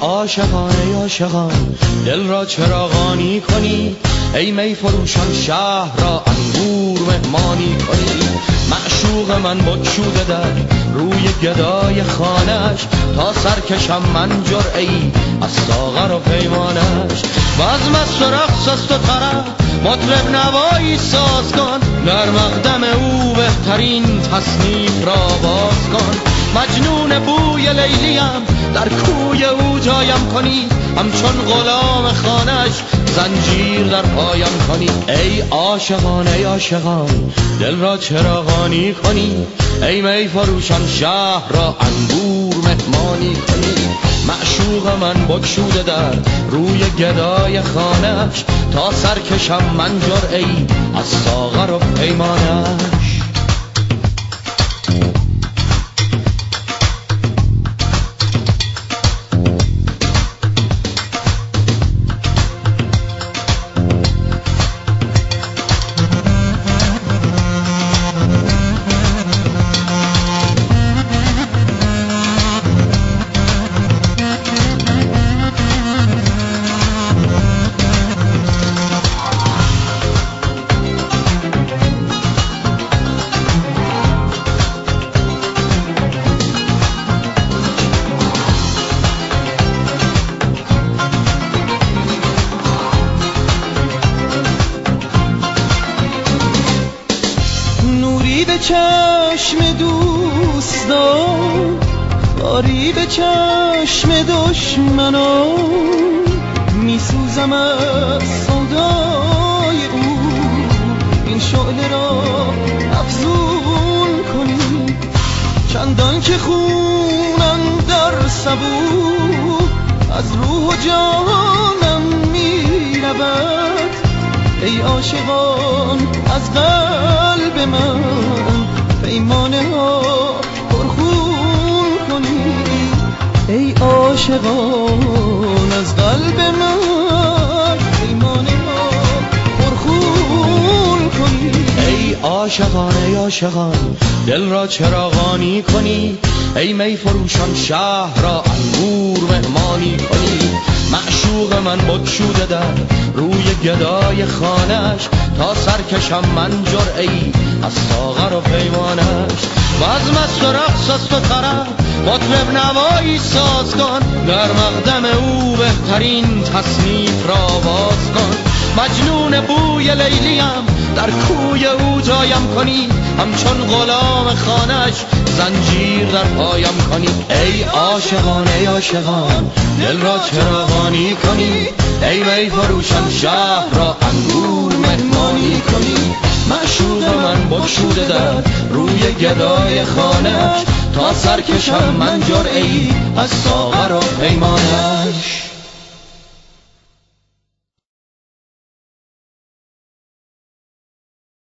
عاشقان ای عاشقان دل را چراغانی کنید، ای می فروشان شهر را انگور مهمانی کنید. معشوق من بگشوده در روی گدای خانش، تا سرکشم من جرعه‌ای از ساغر و پیمانش. بزم است و رقص است و طرب، مطرب نوایی ساز کن، در مقدم او بهترین تصنیف را باز کن. مجنون بوی لیلیم در کوی او جایم کنید، همچون غلام خانش زنجیر در پایم کنید. ای عاشقان ای عاشقان دل را چراغانی کنید، ای می فروشان شهر را انگور مهمانی کنید. معشوق من بگشوده در روی گدای خانش، تا سرکشم من جرعه‌ای از ساغر و پیمانش. به چشم دوستان، کاری به چشم دشمنان، میسوزم از سودای او، این شعله را افزون کنید. چندان که خونم در سبو از روح و جانم میرود، ای عاشقان از قلب من پیمانه ها پرخون کنید. ای عاشقان از قلب من پیمانه ها پرخون کنید. ای عاشقان ای عاشقان دل را چراغانی کنید، ای می فروشان شهر را انگور مهمانی کنید. معشوق من بگشوده در روی گدای خانش، تا سرکشم من جرعه‌ای از ساغر و پیمانش. بزم است و رقص است و طرب، مطرب نوایی ساز کن، در مقدم او بهترین تصنیف را باز کن. مجنون بوی لیلیم در کوی او جایم کنید، همچون غلام خانش زنجیر در پایم کنید. ای عاشقان ای عاشقان دل را چراغانی کنید، ای می فروشان شهر را انگور مهمانی کنید. معشوق من بگشوده در روی گدای خانش، تا سرکشم من جرعه‌ای از ساغر و پیمانش.